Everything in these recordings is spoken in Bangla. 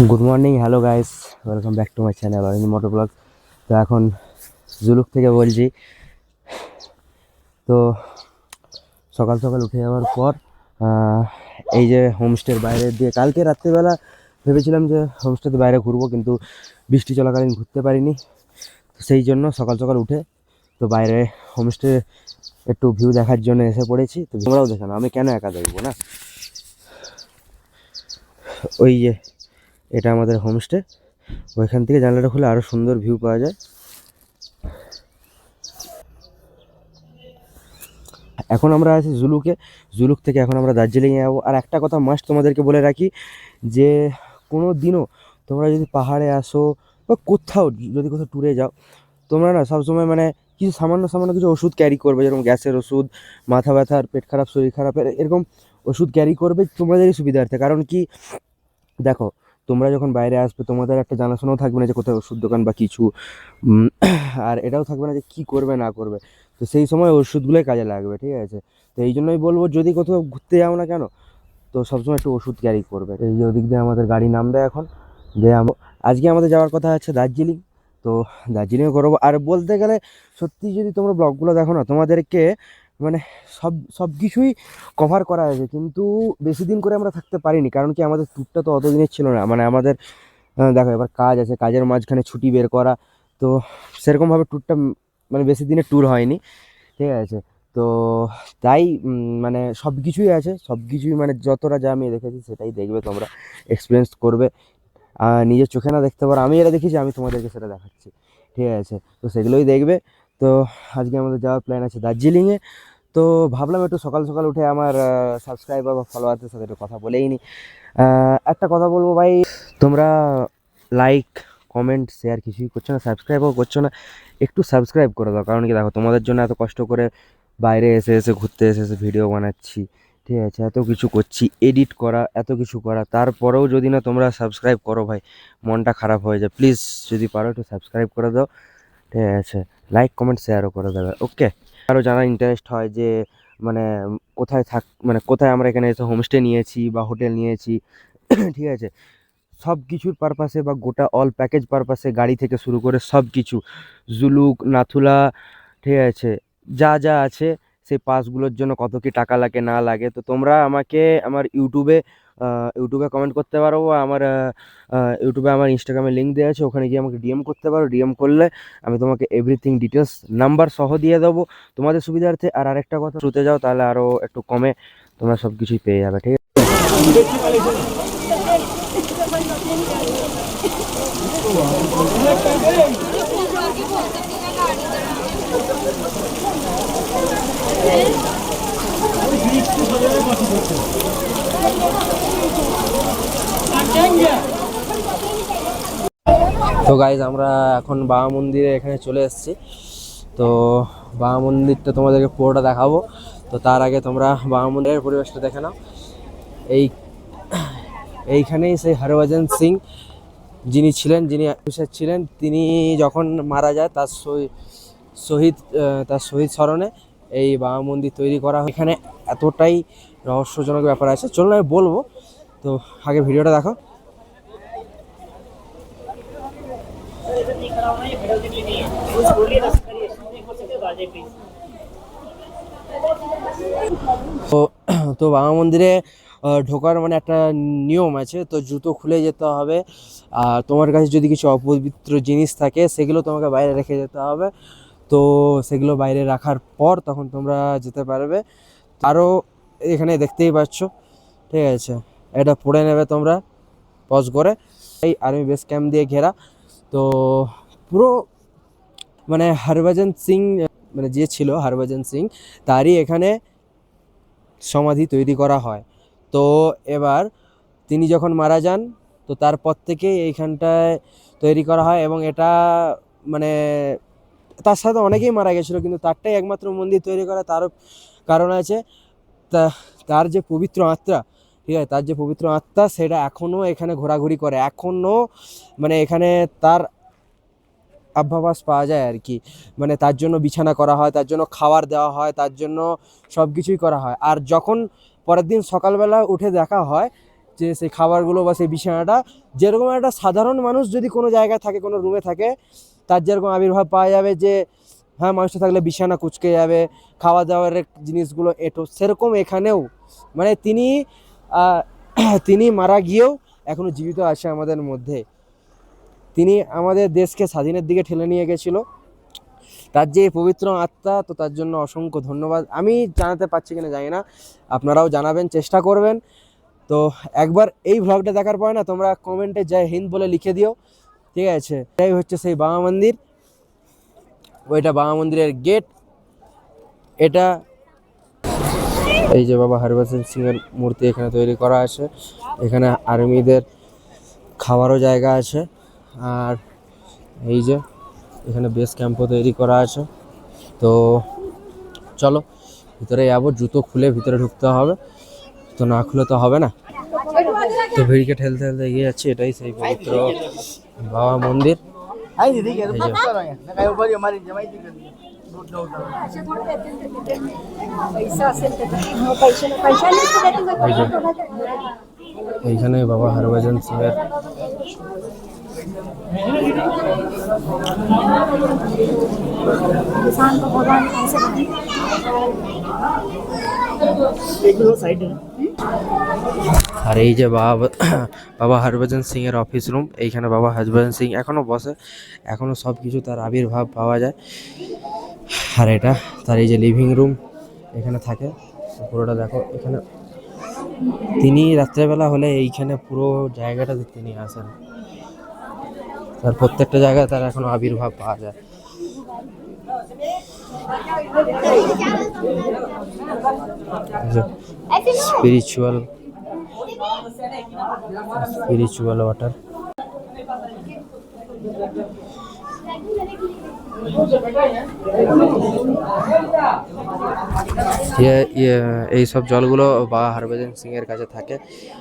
Good morning, hello guys, welcome back to my channel Arindam motor blog. তো এখন জুলুক থেকে বলছি। তো সকাল সকাল উঠে যাওয়ার পর এই যে হোমস্টের বাইরে দিয়ে কালকে রাত্রিবেলা ভেবেছিলাম যে হোমস্টের বাইরে ঘুরবো, কিন্তু বৃষ্টি চলাকালীন ঘুরতে পারিনি। তো সেই জন্য সকাল সকাল উঠে তো বাইরে হোমস্টে একটু ভিউ দেখার জন্য এসে পড়েছি। তো তোমরাও দেখানো, আমি কেন একা দেখবো না। ওই যে এটা আমাদের হোমস্টে, ওইখান থেকে জানলাটা খুলে আরও সুন্দর ভিউ পাওয়া যায়। এখন আমরা আছি জুলুকে, জুলুক থেকে এখন আমরা দার্জিলিংয়ে যাবো। আর একটা কথা মাস্ট তোমাদেরকে বলে রাখি, যে কোনো দিনও তোমরা যদি পাহাড়ে আসো বা কোথাও যদি কোথাও ট্যুরে যাও, তোমরা না সবসময় মানে কিছু সামান্য সামান্য কিছু ওষুধ ক্যারি করবে, যেরকম গ্যাসের ওষুধ, মাথা ব্যথার, পেট খারাপ, শরীর খারাপের এরকম ওষুধ ক্যারি করবে তোমাদেরই সুবিধার্থে। কারণ কি, দেখো, তোমরা যখন বাইরে আসবে তোমাদের একটা জানাশোনাও থাকবে না যে কোথায় ওষুধ দোকান বা কিছু, আর এটাও থাকবে না যে কী করবে না করবে। তো সেই সময় ওষুধগুলোই কাজে লাগবে, ঠিক আছে? তো এই জন্যই বলবো, যদি কোথাও ঘুরতে যাও না কেন, তো সবসময় একটু ওষুধ ক্যারি করবে। এই যে ওদিক দিয়ে আমাদের গাড়ি নামবে এখন, যে আজকে আমাদের যাওয়ার কথা আছে দার্জিলিং। তো দার্জিলিংও করবো। আর বলতে গেলে সত্যি, যদি তোমরা ব্লগগুলো দেখো না, তোমাদেরকে মানে সব সব কিছুই কভার করা হয়েছে, কিন্তু বেশি দিন করে আমরা থাকতে পারিনি। কারণ কি, আমাদের ট্যুরটা তো অত দিনের ছিল না। মানে আমাদের দেখো, এবার কাজ আছে, কাজের মাঝখানে ছুটি বের করা, তো সেরকমভাবে ট্যুরটা মানে বেশি দিনের ট্যুর হয়নি, ঠিক আছে? তো তাই মানে সব কিছুই আছে, সব কিছুই মানে যতটা যা আমি দেখেছি সেটাই দেখবে তোমরা, এক্সপিরিয়েন্স করবে। নিজের চোখে না দেখতে পারো, আমি এটা দেখেছি, আমি তোমাদেরকে সেটা দেখাচ্ছি, ঠিক আছে? তো সেগুলোই দেখবে। তো আজকে আমাদের যাওয়ার প্ল্যান আছে দার্জিলিংয়ে। তো ভাবলাম একটু সকাল সকাল উঠে আমার সাবস্ক্রাইবার বা ফলোয়ারদের সাথে একটু কথা বলেই নি। একটা কথা বলবো ভাই, তোমরা লাইক, কমেন্ট, শেয়ার কিছুই করছো না, সাবস্ক্রাইবও করছো না। একটু সাবস্ক্রাইব করে দাও। কারণ কি, দেখো, তোমাদের জন্য এত কষ্ট করে বাইরে এসে এসে ঘুরতে এসে এসে ভিডিও বানাচ্ছি, ঠিক আছে? এত কিছু করছি, এডিট করা, এত কিছু করা, তারপরেও যদি না তোমরা সাবস্ক্রাইব করো ভাই, মনটা খারাপ হয়ে যায়। প্লিজ যদি পারো একটু সাবস্ক্রাইব করে দাও, ঠিক আছে? লাইক, কমেন্ট, শেয়ারও করে দেবে, ওকে? আরও জানার ইন্টারেস্ট হয় যে মানে কোথায় মানে কোথায় আমরা এখানে এসে হোমস্টে নিয়েছি বা হোটেল নিয়েছি, ঠিক আছে? সব কিছুর পারপাসে বা গোটা অল প্যাকেজ পারপাসে, গাড়ি থেকে শুরু করে সব কিছু, জুলুক, নাথুলা, ঠিক আছে, যা যা আছে, সেই পাসগুলোর জন্য কত কি টাকা লাগে না লাগে, তো তোমরা আমাকে আমার ইউটিউবে কমেন্ট করতে পারো, বা আমার ইউটিউবে আমার ইনস্টাগ্রামে লিঙ্ক দেওয়া আছে, ওখানে গিয়ে আমাকে ডিএম করতে পারো। ডিএম করলে আমি তোমাকে এভরিথিং ডিটেলস নাম্বার সহ দিয়ে দেবো তোমাদের সুবিধার্থে। আর আরেকটা কথা, শুতে যাও তাহলে আরও একটু কমে তোমরা সব কিছুই পেয়ে যাবে, ঠিক আছে? তো গাইজ, আমরা এখন বাবা মন্দিরে এখানে চলে এসেছি। তো বাবা মন্দিরটা তোমাদেরকে পুরোটা দেখাবো। তো তার আগে তোমরা বাবা মন্দিরের পরিবেশটা দেখে নাও। এইখানেই সেই হরভজন সিং যিনি অফিসার ছিলেন, তিনি যখন মারা যায় তার শহীদ স্মরণে এই বাবা মন্দির তৈরি করা হয়। এখানে এতটাই রহস্যজনক ব্যাপার আছে, চলুন আমি বলবো। তো আগে ভিডিওটা দেখো। তো তো বাবা মন্দিরে ঢোকার মানে একটা নিয়ম আছে, তো জুতো খুলে যেতে হবে। আর তোমার কাছে যদি কিছু অপবিত্র জিনিস থাকে, সেগুলো তোমাকে বাইরে রেখে যেতে হবে। তো সেগুলো বাইরে রাখার পর তখন তোমরা যেতে পারবে। আরও এখানে দেখতেই পাচ্ছ, ঠিক আছে? এটা পড়ে নেবে তোমরা পজ করে। এই আর্মি বেস ক্যাম্প দিয়ে ঘেরা। তো পুরো মানে হরভজন সিং, মানে যে ছিল হরভজন সিং, তারই এখানে সমাধি তৈরি করা হয়। তো এবার তিনি যখন মারা যান, তো তারপর থেকে এইখানটায় তৈরি করা হয়। এবং এটা মানে তার সাথে অনেকেই মারা গেছিলো, কিন্তু তারটাই একমাত্র মন্দির তৈরি করা। তারও কারণ আছে, তা তার যে পবিত্র আত্মা, ঠিক আছে, তার যে পবিত্র আত্মা, সেটা এখনও এখানে ঘোরাঘুরি করে। এখনও মানে এখানে তার আভাবাস পাওয়া যায় আর কি। মানে তার জন্য বিছানা করা হয়, তার জন্য খাবার দেওয়া হয়, তার জন্য সব কিছুই করা হয়। আর যখন পরের দিন সকালবেলা উঠে দেখা হয়, যে সেই খাবারগুলো বা সেই বিছানাটা যেরকম একটা সাধারণ মানুষ যদি কোনো জায়গায় থাকে, কোনো রুমে থাকে, তার যেরকম আবির্ভাব পাওয়া যাবে যে হ্যাঁ মানুষটা থাকলে বিছানা কুঁচকে যাবে, খাওয়া দাওয়ার জিনিসগুলো এঁটো, সেরকম এখানেও মানে তিনি মারা গিয়েও এখনো জীবিত আছে আমাদের মধ্যে। তিনি আমাদের দেশকে স্বাধীনের দিকে ঠেলে নিয়ে গেছিল, তার যে পবিত্র আত্মা, তো তার জন্য অসংখ্য ধন্যবাদ। আমি জানাতে পারছি কিনা জানি না, আপনারাও জানাবেন, চেষ্টা করবেন। তো একবার এই ভ্লগটা দেখার পরে না তোমরা কমেন্টে জয় হিন্দ বলে লিখে দিও, ঠিক আছে? এটাই হচ্ছে সেই বাবা মন্দির, ওইটা বাবা মন্দিরের গেট। এটা এই যে বাবা হরভজন সিং এর মূর্তি এখানে তৈরি করা আছে। এখানে আর্মিদের খাওয়ারও জায়গা আছে, আর এই যে এখানে বেস ক্যাম্পও তৈরি করা আছে। তো চলো ভিতরে যাবো, জুতো খুলে ভিতরে ঢুকতে হবে, তো না খুলে তো হবে না। তো ভিড়কে ঠেলতে ঠেলতে এগিয়ে যাচ্ছি, এটাই সেই পবিত্র বাবা মন্দির। এই যে এইখানে বাবা হরভজন সিং এর আর এই যে বাবা হরভজন সিং এর অফিস রুম। এইখানে বাবা হরভজন সিং এখনো বসে, এখনো সব কিছু তার আবির্ভাব পাওয়া যায়। আর এটা তার এই যে লিভিং রুম, এখানে থাকে পুরোটা। দেখো এখানে তিনি রাত্রেবেলা হলে এইখানে পুরো জায়গাটাতে তিনি আসেন, তার প্রত্যেকটা জায়গায় তার এখনো আবির্ভাব পাওয়া যায়। Spiritual water. এই সব জলগুলো বাবা হরভজন সিং এর কাছে থাকে,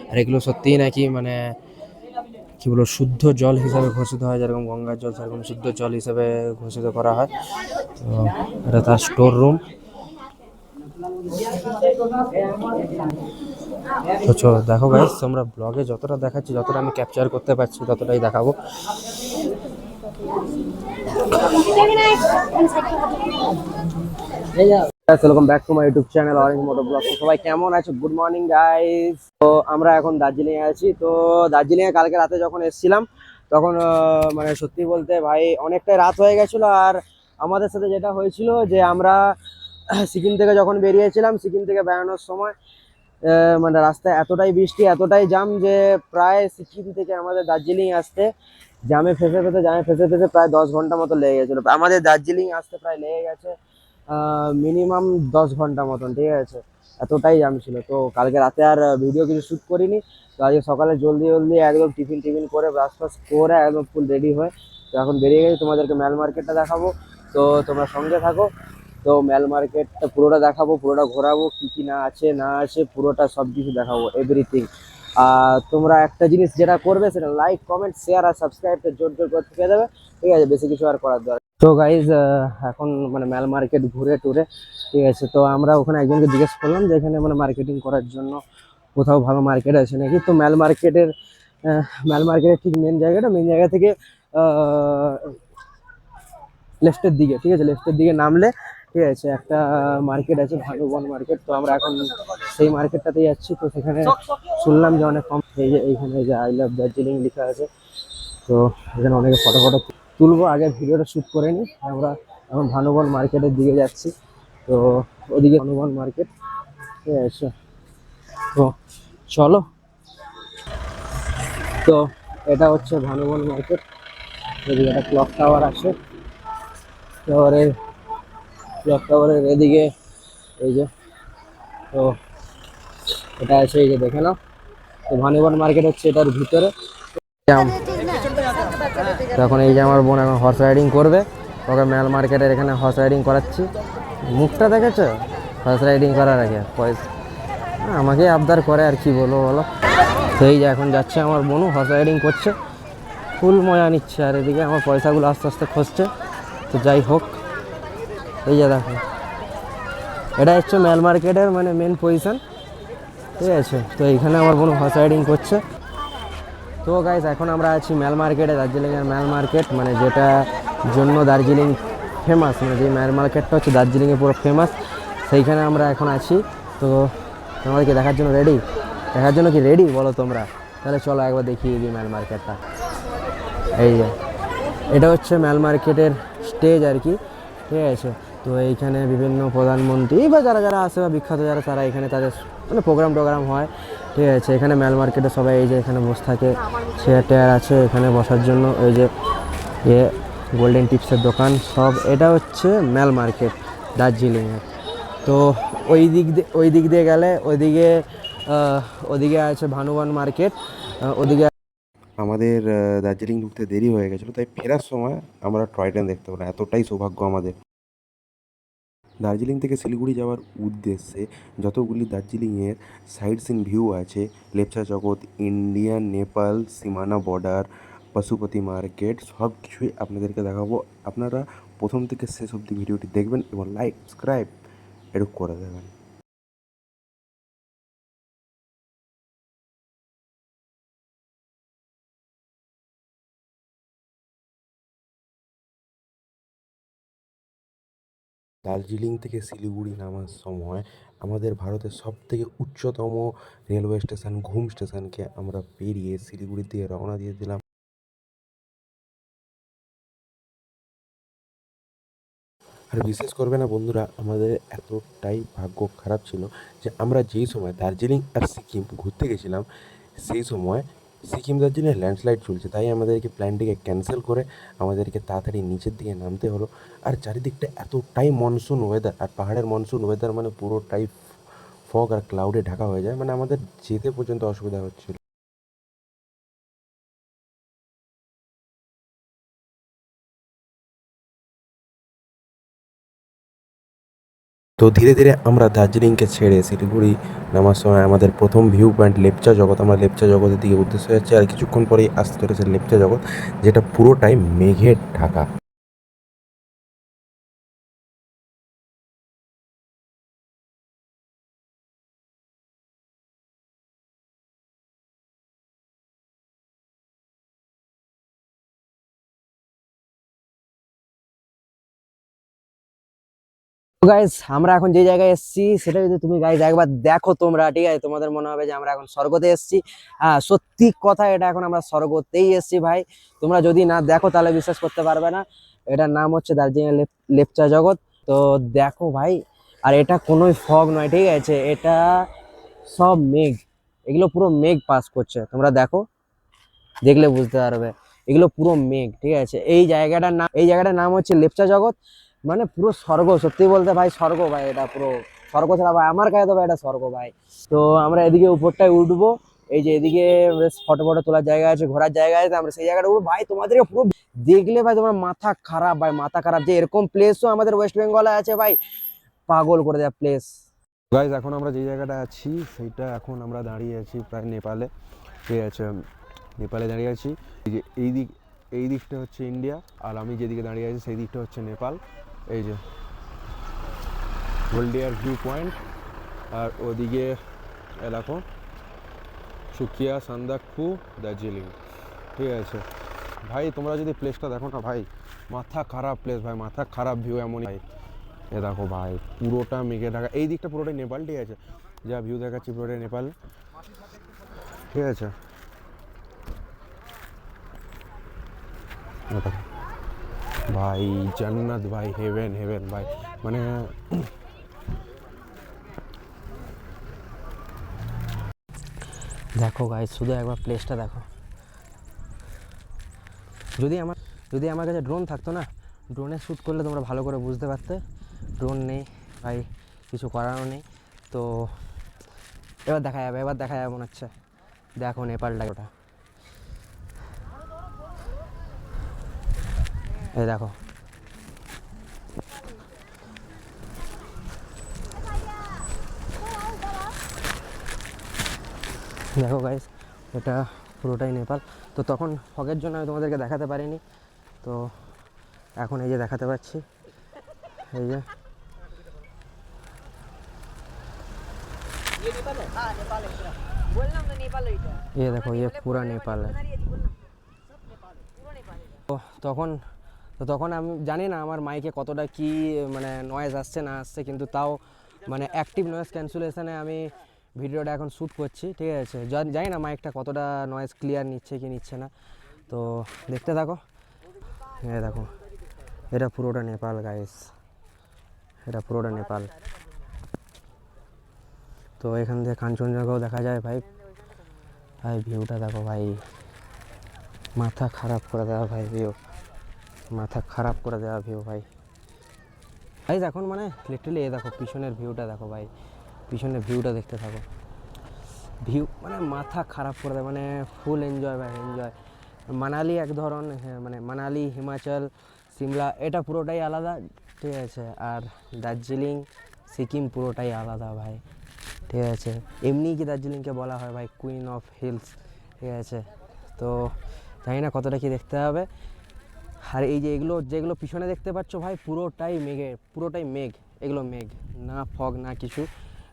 আর এগুলো সত্যিই নাকি মানে কি বলবো শুদ্ধ জল হিসাবে ঘোষিত হয়, যেরকম গঙ্গার জল সেরকম শুদ্ধ জল হিসাবে ঘোষিত করা হয়। তো এটা তার স্টোর রুম। তো চলো দেখো গাইস, তোমরা ব্লগে যতটা দেখাচ্ছি, যতটা আমি ক্যাপচার করতে পারছি ততটাই দেখাবো। Welcome back to my YouTube channel orange moto blog. সবাই কেমন আছো? Good morning guys. তো আমরা এখন দার্জিলিং এ আছি। তো দার্জিলিং এ কালকে রাতে যখন এসেছিলাম তখন মানে সত্যি বলতে ভাই অনেকটাই রাত হয়ে গেছিল। আর আমাদের সাথে যেটা হয়েছিল যে আমরা সিকিম থেকে যখন বেরিয়েছিলাম, সিকিম থেকে বেরোনোর সময় মানে রাস্তায় এতটাই বৃষ্টি, এতটাই জ্যাম যে প্রায় সিকিম থেকে আমাদের দার্জিলিং আসতে জ্যামে ফেসে ফেসে প্রায় 10 ঘন্টা মতো লেগে গেছিলো। আমাদের দার্জিলিং আসতে প্রায় লেগে গেছে মিনিমাম 10 ঘন্টা মতন, ঠিক আছে? এতটাই জ্যাম ছিল। তো কালকে রাতে আর ভিডিও কিছু শ্যুট করিনি। তো আজকে সকালে জলদি একদম টিফিন করে ব্রাশ ফাশ করে একদম ফুল রেডি হয়ে তো এখন বেরিয়ে গেছি। তোমাদেরকে ম্যাল মার্কেটটা দেখাবো, তো তোমরা সঙ্গে থাকো। তো ম্যাল মার্কেটটা পুরোটা দেখাবো, পুরোটা ঘোরাবো, কি না আছে পুরোটা সব কিছু দেখাবো, এভরিথিং। আর তোমরা একটা জিনিস যেটা করবে সেটা লাইক, কমেন্ট, শেয়ার আর সাবস্ক্রাইবটা জোর করতে পেয়ে যাবে, ঠিক আছে? বেশি কিছু আর করার দরকার। তো গাইজ এখন মানে ম্যাল মার্কেট ঘুরে টুরে, ঠিক আছে? তো আমরা ওখানে একজনকে জিজ্ঞেস করলাম যে এখানে মানে মার্কেটিং করার জন্য কোথাও ভালো মার্কেট আছে নাকি। তো ম্যাল মার্কেটের ঠিক মেন জায়গা থেকে লেফটের দিকে, ঠিক আছে? লেফটের দিকে নামলে ঠিক আছে একটা মার্কেট আছে, ভানুবন মার্কেট। তো আমরা এখন সেই মার্কেটটাতে যাচ্ছি। তো সেখানে শুনলাম যে অনেক কম, এইখানে যে আই লাভ দার্জিলিং লেখা আছে। তো এখানে অনেকে ফটো তুলবো, আগে ভিডিওটা শ্যুট করে নিই। আমরা এখন ভানুবন মার্কেটের দিকে যাচ্ছি। তো ওদিকে ভানুবন মার্কেট, ঠিক আছে? তো চলো। তো এটা হচ্ছে ভানুবন মার্কেট। এদিকে একটা ক্লক টাওয়ার আছে, ক্লক টাওয়ারের এদিকে এই যে, তো এটা আছে এই যে দেখে নাও। তো ভানুবন মার্কেট হচ্ছে এটার ভিতরে। তখন এই যে আমার বোন এখন হর্স রাইডিং করবে, ওকে ম্যাল মার্কেটের এখানে হর্স রাইডিং করাচ্ছি। মুখটা দেখেছো হর্স রাইডিং করার আগে? পয়সা আমাকে আবদার করে, আর কি বলবো বলো। তো এই যে এখন যাচ্ছে আমার বোনও হর্স রাইডিং করছে, ফুল মজা নিচ্ছে। আর এদিকে আমার পয়সাগুলো আস্তে আস্তে খসছে। তো যাই হোক, এই যে দেখো এটা হচ্ছে ম্যাল মার্কেটের মানে মেন পজিশন, ঠিক আছে। তো এইখানে আমার বোন হর্স রাইডিং করছে। তো গাইস এখন আমরা আছি ম্যাল মার্কেটে, দার্জিলিংয়ের ম্যাল মার্কেট, মানে যেটা জন্য দার্জিলিং ফেমাস, মানে যে ম্যাল মার্কেটটা হচ্ছে দার্জিলিংয়ে পুরো ফেমাস, সেইখানে আমরা এখন আছি। তো তোমাদেরকে দেখার জন্য রেডি? দেখার জন্য কি রেডি বলো তোমরা? তাহলে চলো একবার দেখিয়ে দিই ম্যাল মার্কেটটা। এই যে এটা হচ্ছে ম্যাল মার্কেটের স্টেজ আর কি, ঠিক আছে। তো এইখানে বিভিন্ন প্রধানমন্ত্রী বা যারা যারা আসে বা বিখ্যাত যারা, তারা এখানে তাদের মানে প্রোগ্রাম টোগ্রাম হয়, ঠিক আছে। এখানে ম্যাল মার্কেটে সবাই এই যে এখানে বসে থাকে, চেয়ার টেয়ার আছে এখানে বসার জন্য। এই যে এ গোল্ডেন টিপসের দোকান সব, এটা হচ্ছে ম্যাল মার্কেট দার্জিলিংয়ের। তো ওই দিক দিয়ে গেলে ওদিকে আছে ভানুবান মার্কেট, ওদিকে। আমাদের দার্জিলিং ঢুকতে দেরি হয়ে গেছিলো, তাই ফেরার সময় আমরা টয় ট্রেন দেখতে পেলাম। এতটাই সৌভাগ্য আমাদের। দার্জিলিং থেকে শিলিগুড়ি যাওয়ার উদ্দেশ্যে যতগুলি দার্জিলিংয়ের সাইট সিন ভিউ আছে, লেপচা জগৎ, ইন্ডিয়ান নেপাল সীমানা বর্ডার, পশুপতি মার্কেট, সব কিছুই আপনাদেরকে দেখাবো। আপনারা প্রথম থেকে শেষ অবধি ভিডিওটি দেখবেন এবং লাইক সাবস্ক্রাইব এটুকু করে দেবেন। দার্জিলিং থেকে শিলিগুড়ি নামার সময় আমাদের ভারতের সবথেকে উচ্চতম রেলওয়ে স্টেশন ঘুম স্টেশনকে আমরা পেরিয়ে শিলিগুড়ির দিকে রওনা দিয়ে দিলাম। আর বিশ্বাস করবে না বন্ধুরা, আমাদের এতটাই ভাগ্য খারাপ ছিল যে আমরা যেই সময় দার্জিলিং আর সিকিম ঘুরতে গেছিলাম, সেই সময় সিকিম দার্জিলিংয়ে ল্যান্ডস্লাইড চলছে, তাই আমাদেরকে প্ল্যানটিকে ক্যান্সেল করে আমাদেরকে তাড়াতাড়ি নিচের দিকে নামতে হলো। আর চারিদিকটা এতটাই মনসুন ওয়েদার, আর পাহাড়ের মনসুন ওয়েদার মানে পুরোটাই ফগ আর ক্লাউডে ঢাকা হয়ে যায়, মানে আমাদের যেতে পর্যন্ত অসুবিধা হচ্ছিল। তো ধীরে ধীরে আমরা দার্জিলিংকে ছেড়ে শিলিগুড়ি নামার সময় আমাদের প্রথম ভিউ পয়েন্ট লেপচা জগৎ, আমরা লেপচা জগতের দিকে উদ্দেশ্য হচ্ছে। আর কিছুক্ষণ পরেই আসতে চলেছে লেপচা জগৎ, যেটা পুরোটাই মেঘের ঢাকা। গাইস আমরা এখন যে জায়গায় এসেছি সেটা যদি তুমি গাইস একবার দেখো তোমরা, ঠিক আছে, তোমাদের মনে হবে যে আমরা এখন স্বর্গতে এসেছি। হ্যাঁ, সত্যি কথা, এটা এখন আমরা স্বর্গতেই এসেছি ভাই। তোমরা যদি না দেখো তাহলে বিশ্বাস করতে পারবে না। এটার নাম হচ্ছে দার্জিলিং লেপচা জগৎ। তো দেখো ভাই, আর এটা কোনোই ফগ নয়, ঠিক আছে, এটা সব মেঘ, এগুলো পুরো মেঘ পাস করছে, তোমরা দেখো, দেখলে বুঝতে পারবে, এগুলো পুরো মেঘ, ঠিক আছে। এই জায়গাটার নাম হচ্ছে লেপচা জগৎ, মানে পুরো স্বর্গ, সত্যি বলতে ভাই স্বর্গ ভাই, এটা পুরো স্বর্গ ছাড়া ভাই আমার কাছে তো ভাই এটা স্বর্গ ভাই। তো আমরা এদিকে উপরটায় উঠবো, এই যে এদিকে ফটো ফটো তোলার জায়গা আছে, ঘোরার জায়গা আছে, আমরা সেই জায়গাটা উঠবো ভাই। তোমাদেরকে পুরো দেখলে ভাই তোমার মাথা খারাপ ভাই, মাথা খারাপ, যে এরকম প্লেসও আমাদের ওয়েস্ট বেঙ্গলে আছে ভাই, পাগল করে দেওয়া প্লেস। গাইজ এখন আমরা যে জায়গাটা আছি সেইটা, এখন আমরা দাঁড়িয়ে আছি প্রায় নেপালে, ঠিক আছে, নেপালে দাঁড়িয়ে আছি। এই যে এই দিকটা হচ্ছে ইন্ডিয়া, আর আমি যেদিকে দাঁড়িয়ে আছি সেই দিকটা হচ্ছে নেপাল। এই যে হলদিয়ার ভিউ পয়েন্ট, আর ওদিকে দেখো সুকিয়া সান্দাকফু দার্জিলিং, ঠিক আছে। ভাই তোমরা যদি প্লেসটা দেখো না ভাই, মাথা খারাপ প্লেস ভাই, মাথা খারাপ ভিউ এমনই ভাই। এ দেখো ভাই পুরোটা মেঘে ঢাকা, এই দিকটা পুরোটাই নেপাল, ঠিক আছে, যা ভিউ দেখাচ্ছি পুরোটাই নেপাল, ঠিক আছে। ভাই জান্নাত ভাই, হেভেন হেভেন ভাই, মানে দেখো গাইস, শুধু একবার প্লেসটা দেখো। যদি আমার কাছে ড্রোন থাকতো না, ড্রোনে শ্যুট করলে তোমরা ভালো করে বুঝতে পারতে। ড্রোন নেই ভাই, কিছু করারও নেই। তো এবার দেখা যাবে মনে হচ্ছে। দেখো নেপালটা, ওটা এই দেখো, দেখো গাইস, এটা পুরোটাই নেপাল। তো তখন ফগের জন্য আমি তোমাদেরকে দেখাতে পারিনি, তো এখন এই যে দেখাতে পাচ্ছি, এই যে ये देखो ये पूरा नेपाल है। তো তখন তখন আমি জানি না আমার মাইকে কতটা কি মানে নয়েজ আসছে না আসছে, কিন্তু তাও মানে অ্যাক্টিভ নয়েজ ক্যান্সেলেশনে আমি ভিডিওটা এখন শ্যুট করছি, ঠিক আছে। জানি না মাইকটা কতটা নয়েজ ক্লিয়ার নিচ্ছে কি নিচ্ছে না, তো দেখতে থাকো। এই দেখো এটা পুরোটা নেপাল গাইস, এটা পুরোটা নেপাল। তো এখান থেকে কাঞ্চনজঙ্ঘাও দেখা যায় ভাই। ভাই ভিউটা দেখো ভাই, মাথা খারাপ করে দেওয়া ভাই ভিউ, মাথা খারাপ করে দেওয়া ভিউ ভাই। ভাই এখন মানে লিটারালি এ দেখো পিছনের ভিউটা দেখো ভাই, পিছনের ভিউটা দেখতে থাকো। ভিউ মানে মাথা খারাপ করে দেয়, মানে ফুল এনজয় ভাই, এনজয়। মানালি এক ধরন, হ্যাঁ মানে মানালি, হিমাচল, সিমলা এটা পুরোটাই আলাদা, ঠিক আছে। আর দার্জিলিং, সিকিম পুরোটাই আলাদা ভাই, ঠিক আছে। এমনি কি দার্জিলিংকে বলা হয় ভাই কুইন অফ হিলস, ঠিক আছে। তো জানি না কতটা কি দেখতে হবে। আর এই যে এগুলো যেগুলো পিছনে দেখতে পাচ্ছ ভাই পুরোটাই মেঘে, পুরোটাই মেঘ, এগুলো মেঘ, না ফগ না কিছু।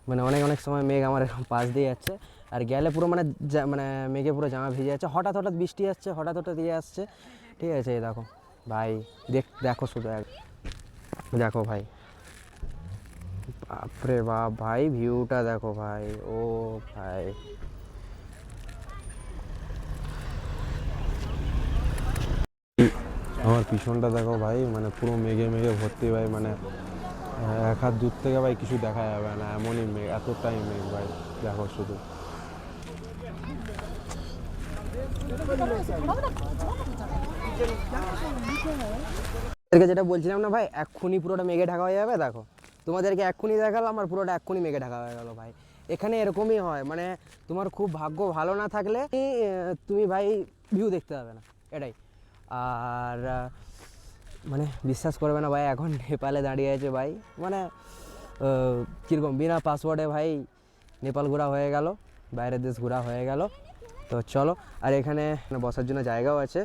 মানে অনেক অনেক সময় মেঘ আমার এরকম পাশ দিয়ে যাচ্ছে, আর গেলে পুরো মানে মানে মেঘে পুরো জামা ভিজে যাচ্ছে, হঠাৎ হঠাৎ বৃষ্টি আসছে, হঠাৎ হঠাৎ দিয়ে আসছে, ঠিক আছে। এই দেখো ভাই, দেখো শুধু দেখো ভাই, বাপরে বাপ ভাই ভিউটা দেখো ভাই, ও ভাই। আমার পিছনটা দেখো ভাই, মানে পুরো মেঘে মেঘে ভর্তি ভাই, মানে এক হাত দূর থেকে ভাই কিছু দেখা যাবে না, এমনই মেঘ, এতটাই মেঘ ভাই, দেখো শুধু। যেটা বলছিলাম না ভাই, এক্ষুনি পুরোটা মেঘে ঢাকা হয়ে যাবে, দেখো তোমাদেরকে এক্ষুনি দেখালাম আর পুরোটা এক্ষুনি মেঘে ঢাকা হয়ে গেল ভাই। এখানে এরকমই হয়, মানে তোমার খুব ভাগ্য ভালো না থাকলে তুমি ভাই ভিউ দেখতে পাবে না, এটাই। আর মানে বিশ্বাস করবে না ভাই, এখন নেপালে দাঁড়িয়ে আছে ভাই, মানে কীরকম বিনা পাসওয়ার্ডে ভাই নেপাল ঘোরা হয়ে গেল, বাইরের দেশ ঘোরা হয়ে গেল। তো চলো, আর এখানে বসার জন্য জায়গাও আছে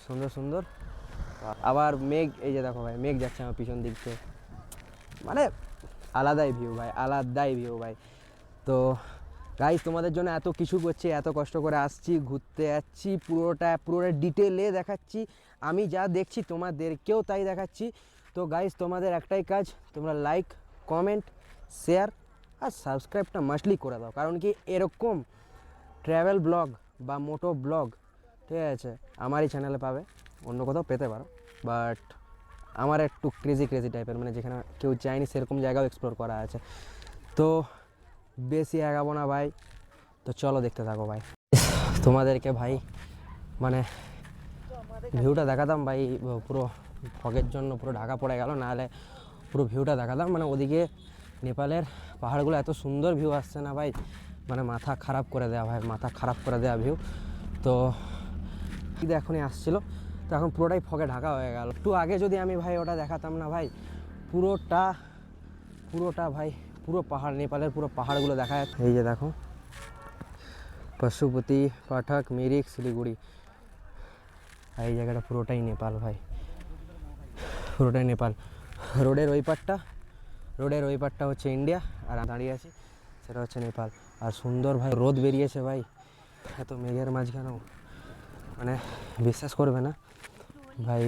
সুন্দর সুন্দর। আবার মেঘ, এই যে দেখো ভাই মেঘ যাচ্ছে আমার পিছন দিক থেকে, মানে আলাদাই ভিউ ভাই, আলাদাই ভিউ ভাই। তো গাইস তোমাদের জন্য এত কিছু করছি, এত কষ্ট করে আসছি, ঘুরতে যাচ্ছি, পুরোটা ডিটেলে দেখাচ্ছি, আমি যা দেখছি তোমাদেরকেও তাই দেখাচ্ছি। তো গাইস তোমাদের একটাই কাজ, তোমরা লাইক, কমেন্ট, শেয়ার আর সাবস্ক্রাইবটা মাস্টলি করে দাও, কারণ কি এরকম ট্র্যাভেল ব্লগ বা মোটো ব্লগ, ঠিক আছে, আমারই চ্যানেলে পাবে, অন্য কোথাও পেতে পারো, বাট আমার একটু ক্রেজি ক্রেজি টাইপের, মানে যেখানে কেউ যায়নি সেরকম জায়গাও এক্সপ্লোর করা আছে। তো বেশি আগাবো না ভাই, তো চলো দেখতে থাকো ভাই। তোমাদেরকে ভাই মানে ভিউটা দেখাতাম ভাই, পুরো ফগের জন্য পুরো ঢাকা পড়ে গেল, নাহলে পুরো ভিউটা দেখাতাম। মানে ওদিকে নেপালের পাহাড়গুলো এত সুন্দর ভিউ আসছে না ভাই, মানে মাথা খারাপ করে দেওয়া ভাই, মাথা খারাপ করে দেওয়া ভিউ। তো এখনই আসছিলো, তো এখন পুরোটাই ফগে ঢাকা হয়ে গেল। একটু আগে যদি আমি ভাই ওটা দেখাতাম না ভাই, পুরোটা পুরোটা ভাই পুরো পাহাড়, নেপালের পুরো পাহাড়গুলো দেখা যাচ্ছে। এই যে দেখো পশুপতি, পাঠক, মিরিক, শিলিগুড়ি, আর এই জায়গাটা পুরোটাই নেপাল ভাই, পুরোটাই নেপাল। রোডের ওই পারটা হচ্ছে ইন্ডিয়া, আর দাঁড়িয়ে আছি সেটা হচ্ছে নেপাল। আর সুন্দর ভাই রোদ বেরিয়েছে ভাই, এত মেঘের মাঝখানেও, মানে বিশ্বাস করবে না ভাই,